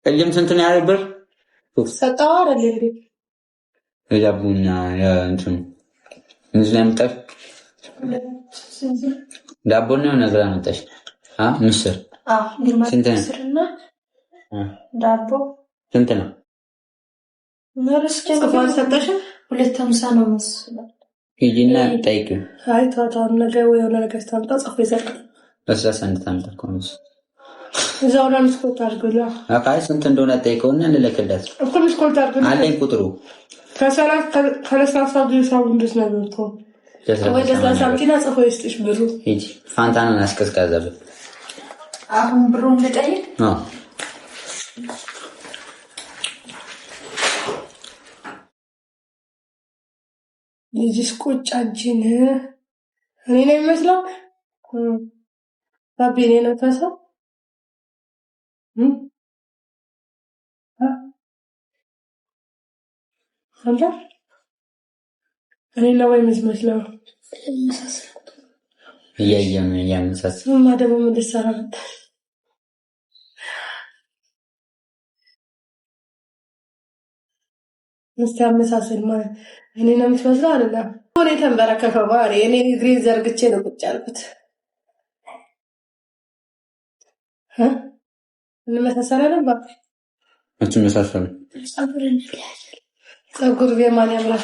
ቅድም ስንት ነው ያለው ብር? ሰጠው አይደል እንዴ? የዳቦና የእንትን ምን ስለምጠፍ ዳቦና ነገር አመጣሽ? ምስር ግማሽ ምስርና ዳቦ ስንት ነው? ጽፏን ሰጠሽን? 250 ነው መስሎኝ። ሂጂና ጠይቂው። አይ ታታም ነገር ወይ የሆነ ነገር ታምጣ ጽፎ ይዘርቅ። በስራ ሰንት ታምጣ ኮንስ እዛው ላይ መስኮት አድርጎላ። አቃይ ስንት እንደሆነ ጠይቀውና እንልክለት እኮ መስኮት አድርጎላ። አለኝ ቁጥሩ ከሰላሳ ጊዜው እንደስ ነው ነው ወይ ደስ ሳምቲና ጽፎ ይስጥሽ ብሩ። ሂጂ ፋንታናን አስቀዝቃዛብ። አሁን ብሩን ልጠይቅ? ልጅስ ቁጭ አንቺን እኔ ነው የሚመስለው ባቢ እኔ ነው ተሰው አንተ እኔ ነው ወይ መስመስለው ያመሳስ ደግሞ ምን ልትሰራ መጣ? አመሳሰል ማለት እኔ ነው የምትመስለው አይደለም። እኔ ተንበረከከው ባሪ እኔ እግሬን ዘርግቼ ነው ቁጭ ያልኩት። እንመሳሰላለን ባቢ አትመሳሰሉ። ጸጉር በማን ያምራል?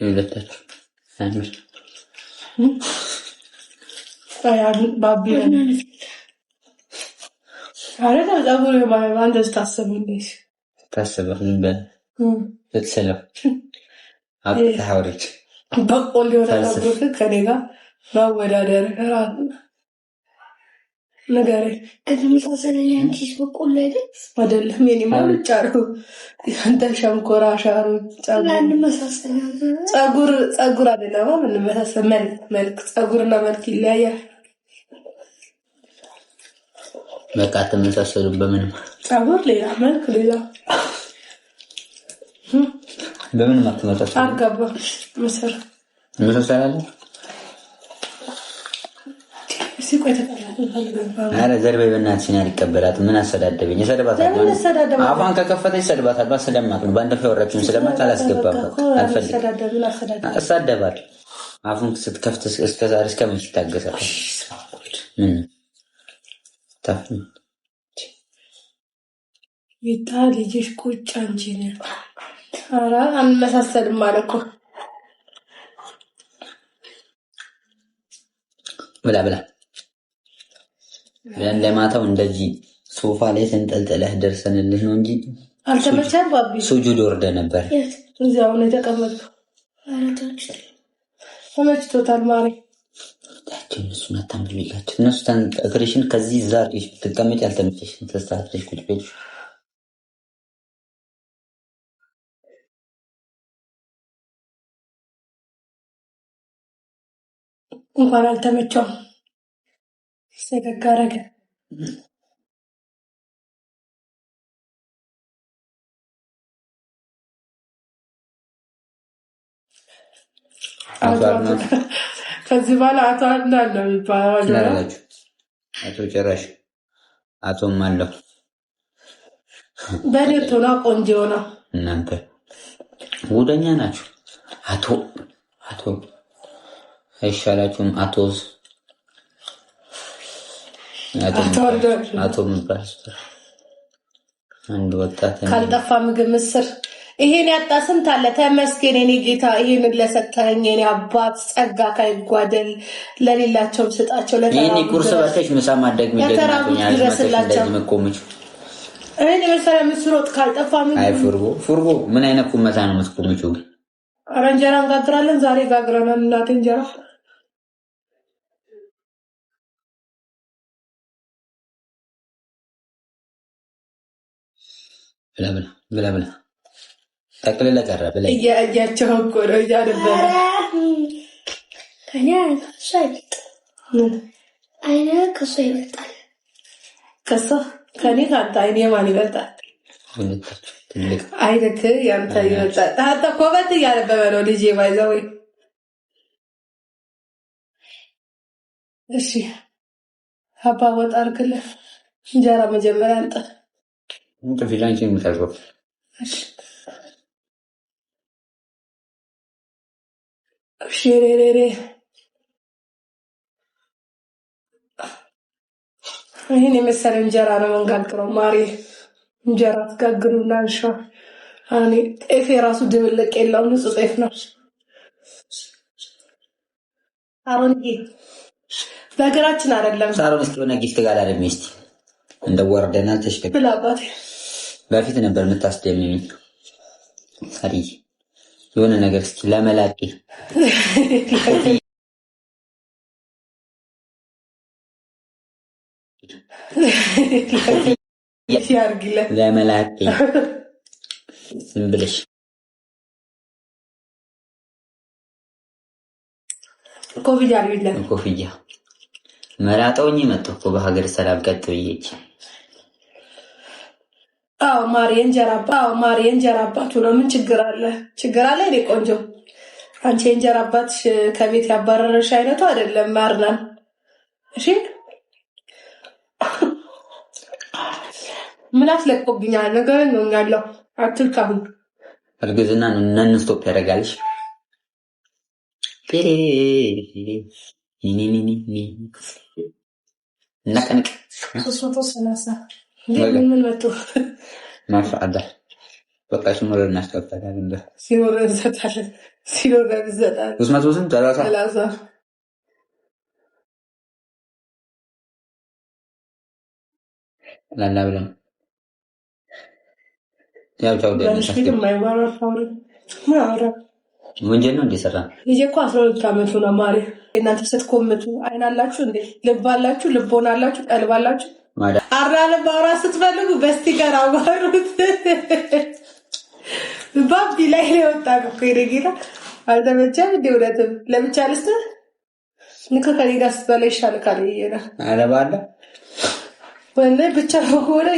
ይለታችሁ አምር ባቢ አረጋ ጸጉር በማን አንደስ ታሰብልሽ ታሰበህ ምን በል ተሰለፍ አብታውርች በቆሎ ወራብሩክ ከኔ ጋር ማወዳደር ነገር ከተመሳሰለኝ አንቺስ በቆሎ አይደለም የኔ ማውጫሩ ያንተ ሸንኮራ ሻሩ ጸጉር አይደለም ምን መሳሰል መልክ ጸጉርና መልክ ይለያያል። በቃ ተመሳሰሉ በምን ጸጉር ሌላ መልክ ሌላ በምን ማተመጣጣ አርጋባ መስር መሰሰላለ ሲቆይ ተቀላቀለ አረ ዘርበይ በእናትሽ ነው ያልቀበላት ምን አሰዳደበኝ ይሰድባታል አፋን ከከፈተች ይሰድባታል ባሰለማት ነው ባንደፈ ወራችን ስለማት አላስገባባት አልፈልግም አሰዳደባት አፉን ስትከፍት እስከዛሬ እስከምን ታገሳል ምን ታፍ ይታ ልጅሽ ቁጭ አንቺ ነህ አራ አንመሳሰልም ማለኮ ብላ ለማታው እንደዚህ ሶፋ ላይ ተንጠልጥለህ ደርሰንልህ ነው እንጂ አልተመቸም ባቢ ሱጁድ ወርደ ነበር እዛው ነው የተቀመጥኩ አራታች ተመችቶታል ማሪ ታችን እሱ ናታምብልላችሁ እነሱ ተንቀክሬሽን ከዚህ ዛሬ ተቀመጭ ያልተመቸሽን ተስተካክለሽ ቁጭ በይ እንኳን አልተመቸውም ሰገጋረገ ከዚህ በኋላ አቶ አድናን ነው የሚባለው አቶ ጨራሽ አቶም አለው በኔቶ ነው ቆንጆ ነው እናንተ ጉደኛ ናችሁ አቶ አይሻላችሁም አቶስ አቶ ምባል አንድ ወጣት ካልጠፋ ምግብ ምስር ይሄን ያጣ ስንት አለ ተመስገን የኔ ጌታ ይሄን ለሰጠኝ የኔ አባት ጸጋ ካይጓደል ለሌላቸው ስጣቸው ለኔ ቁርስ በልተሽ ምሳ ማድረግ የሚደግመኛል ድረስላቸው እኔ ለምሳሌ ምስሮጥ ካልጠፋ ምግብ አይ ፉርጎ ምን አይነት ቁመታ ነው መስቆምቹ አረንጀራ ጋግራለን ዛሬ ጋግራናል እናቴ እንጀራ ብላ ተቀለለ ቀረ ብላ ያያቸው ቆሮ ያደበለ ከኔ ሳይት አይነ ከሱ ይመጣል ከኔ ካንተ አይኔ ማን ይመጣል አይደክ ያንተ ይመጣል ታታ ኮበት ያለበበ ነው ልጅ ባይዘው እሺ አባ ወጣ አርክለ እንጀራ መጀመሪያ አንተ انت في جانشي متعرف شيريريري ይህን የመሰለ እንጀራ ነው መንጋግረው። ማሪ እንጀራ ትጋግሩና እንሻ እኔ ጤፍ የራሱ ድብልቅ የለውም፣ ንጹህ ጤፍ ነው። አሮንዬ በሀገራችን አይደለም። ሳሮን እስኪ ሆነ ጊፍት ጋር አይደለም እስቲ እንደወርደናል ተሽከክ ብላባት በፊት ነበር የምታስደምሚኝ። አሪ የሆነ ነገር እስኪ ለመላቂ ያርግለ ለመላቂ ዝም ብለሽ ኮፍያ አርግለ ኮፍያ መላጣውኝ መጥቶ እኮ በሀገር ሰላም ቀጥ ብዬች። አዎ ማሪ እንጀራ አባቱ ነው። ምን ችግር አለ? ችግር አለ? እኔ ቆንጆ አንቺ እንጀራ አባትሽ ከቤት ያባረረሽ አይነቱ አይደለም። ማርናን እሺ ምላስ ለቆብኛል። ነገር ነው ያለው አትልካሁ እርግዝና ነን ስቶፕ ያደርጋልሽ። ነቀንቅ 330 ምን መጥቶ ማሻአላ በቃ ሲኖር እናስቀጥላለን። ሲኖር እንሰጣለን። 300 ስንት 30 ላላ ብለን ያው ታው ደስ ወንጀል ነው እንደሰራ ልጅ እኮ 12 ዓመቱ ነው። ማሪ እናንተ ስትኮምቱ አይን አላችሁ እንዴ? ልብ አላችሁ? ልቦና አላችሁ? ቀልብ አላችሁ? አራለ ባውራ ስትፈልጉ በስቲከር አባሩት። ባቢ ላይ ወጣ እኮ ይደጊራ አልተመቸም። እንደውለትም ለብቻ ልስተ ንከከሪ ጋር ስትበላ ይሻልካል ይየና አለባለ ወንዴ ብቻ ሆነ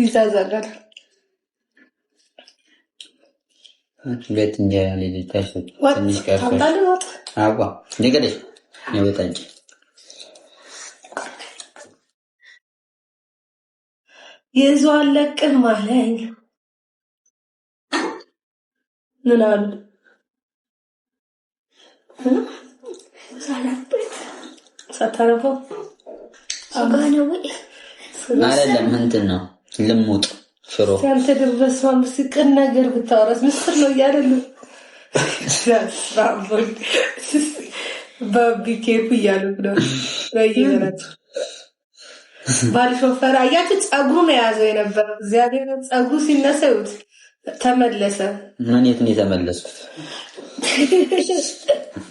ይዛዛጋል። ሁለት እንጀራ ልጅታሽ ትንሽ ቀርቶ አቋ ንገደሽ ነው የዟን ለቅም አለኝ ምን አሉ ሳታረፈው አጋነው አይደለም እንትን ነው ልሙጥ ሽሮ አንተ ደረሰው ምስቅን ነገር ብታወራስ ምስር ነው ያደሉ በቢኬፕ እያሉ ነው በየነቱ ባልሾፈር አያችሁ ጸጉሩን የያዘው የነበረው እግዚአብሔር ጸጉሩ ሲነሳውት ተመለሰ። ምን የት ነው የተመለስኩት?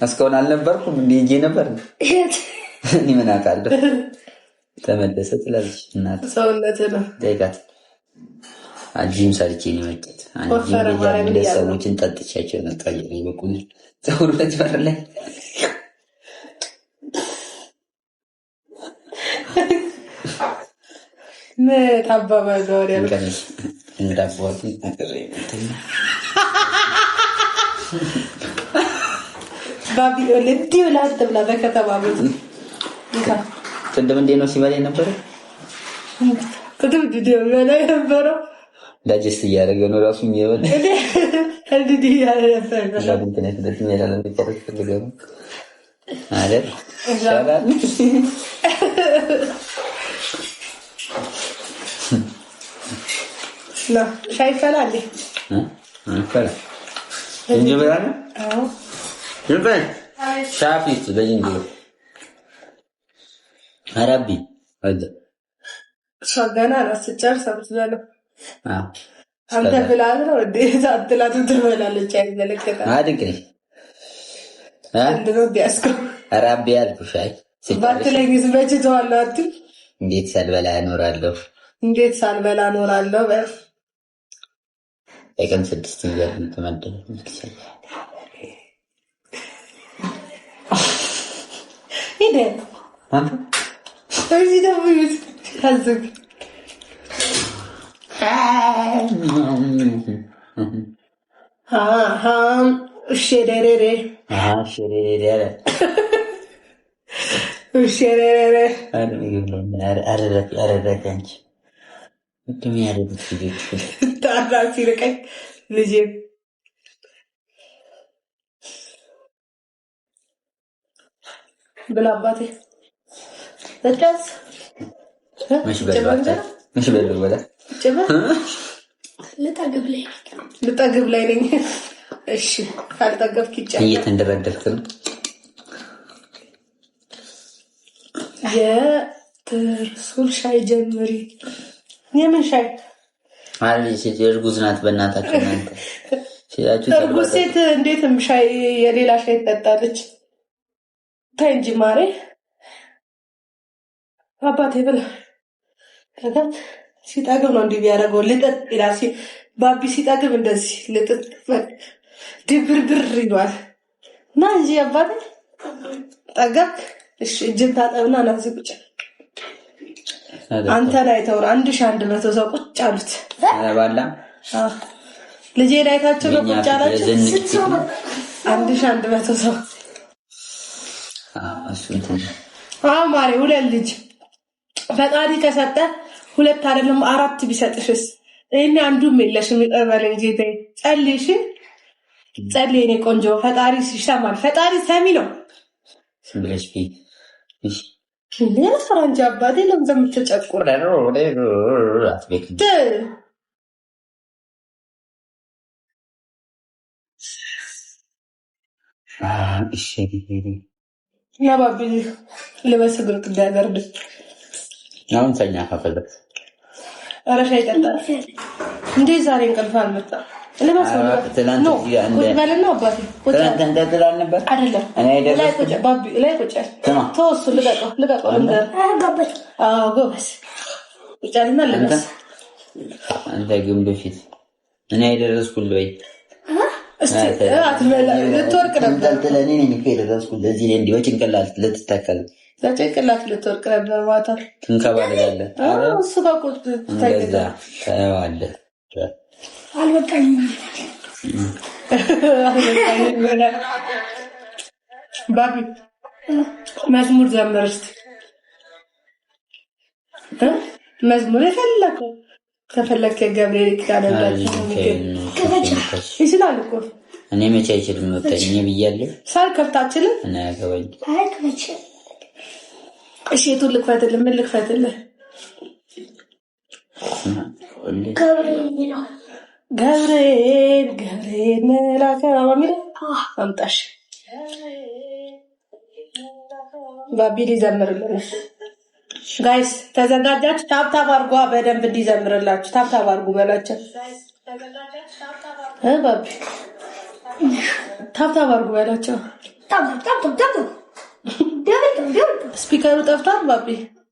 እስካሁን አልነበርኩም እንዴ ነበር እኔ ምን አውቃለሁ። ተመለሰ ትላለች እናት ሰውነት ነው ደጋት አጂም ሰርቼ ነው የመጣሁት። አንጂም ለሰዎችን ጠጥቻቸው ነው ጠይቄ በቁል ጸጉሩ ለጀመረ ላይ ታባባ ነው ያለው እንዳባቱ አቀረኝ ባቢ ለዲ ወላድ ተብላ በከተማ ቤት ቅድም እንዴት ነው ሲበላ የነበረው? ቅድም ዲዲዮ ላይ ነበረው ዳጀስት እያደረገ ነው ራሱ የሚበላ እንዴ ያለ ነበር ለምን ተነስተህ ያለ ነበር ፈልገው አይደል ሻባል لا شايفه لا دي فلا እንጀራ ነው አዎ ይበል ሻፊት በእንጀራ አረቢ አደ ሸገና አስጨርስ አብዝላለሁ አዎ አንተ ብላል ነው እንዴ ታጥላቱ ትበላለች አይዘለከታ አድንቅኝ እንደው ዲያስኮ አረቢ አልኩሽ አይ ባትለኝ ዝመጭ ተዋላት እንዴት ሳልበላ እኖራለሁ እንዴት ሳልበላ እኖራለሁ በቀን 6 እንጀራ ተመደበ ሄደ እዚህ ደግሞ ታዝግ እሸረረረ እሸረረረ እሸረረረ አረረክ አንቺ እንደሚያደርጉት ልጆች ታራሲ ረቀኝ ልጄ ብላ አባቴ እጫስ مش بالولا ልጠግብ ላይ ነኝ። እሺ ካልጠገብክ ይጫል እየተንደረደርክ ነው። የትርሱል ሻይ ጀምሪ። የምን ሻይ አለች? እርጉዝ ናት። በእናታችሁ እናንተ ሲያችሁ እርጉዝ ሴት እንዴትም ሻይ የሌላ ሻይ ትጠጣለች? ተይ እንጂ ማሬ። አባቴ ብላ ከጋት ሲጠግብ ነው እንዲህ ቢያደርገው ልጥጥ ይላል። ባቢ ሲጠግብ እንደዚህ ልጥጥ ድብርብር ይሏል። እና እንጂ አባቴ ጠገብክ? እሺ እጅን ታጠብና ናዚህ ቁጭ አንተ ላይ ተውር 1100 ሰው ቁጭ አሉት። ባላ ልጄ ዳይታቸው ነው ቁጭ አላችሁ 1100 ሰው። ማሪ ሁለት ልጅ ፈጣሪ ከሰጠ ሁለት አይደለም 4 ቢሰጥሽስ? እኔ አንዱም የለሽም። ይቀበለኝ ጌታ ጸልይሽ ጸልይ እኔ ቆንጆ። ፈጣሪ ይሰማል። ፈጣሪ ሰሚ ነው። ብለሽ እሺ ሌላ ፈራንጅ አባቴ ለምን እንደምትጨቁር አትቤክ እሺ ባቢ ልበስ ግርቅ ዳገርድ አሁን ተኛ ከፈለክ አረሻ ይጠጣል እንዴ? ዛሬ እንቅልፍ አልመጣም። ልበስ ነው ትላንት ቁጭ በልና አባቴ ትላንት እንደተላል ነበር አይደለም። እኔ አይደለም ላይ ቁጭ ባቢ ላይ ቁጭ ተወሱ ልቀቀው እንደ ጎበስ ቁጭ አልና ልበስ አንተ ግን በፊት እኔ አይደረስኩል ወይ አትበላ ልትወርቅ ነበር። ለኔ ነኝ እኮ የደረስኩት ለዚህ እንዲህ ጭንቅላት ልትተከል ለጭንቅላት ልትወርቅ ነበር። ማታ ትንከባለላለህ። እሱ ጋር ቁጭ ታየዋለህ። አልበቃኝም ባቢ መዝሙር ዘምር እስኪ መዝሙር የፈለከው ከፈለክ ገብርኤል ካደረጋችሁ ይችላል እኮ እኔ መቼ አይችልም ወጣኝ ብያለሁ። ሳል ከፍታችልን እና ያገባኝ እሺ የቱን ልክፈትልህ? ምን ልክፈትልህ? ገብርኤል መላከ አሚል አምጣሽ ባቢ ሊዘምርልን። ጋይስ ተዘጋጃችሁ? ታብታብ አድርጓ በደንብ እንዲዘምርላችሁ ታብታብ አድርጉ በላቸው። ባቢ ታብታብ አድርጉ በላቸው። ስፒከሩ ጠፍቷል ባቢ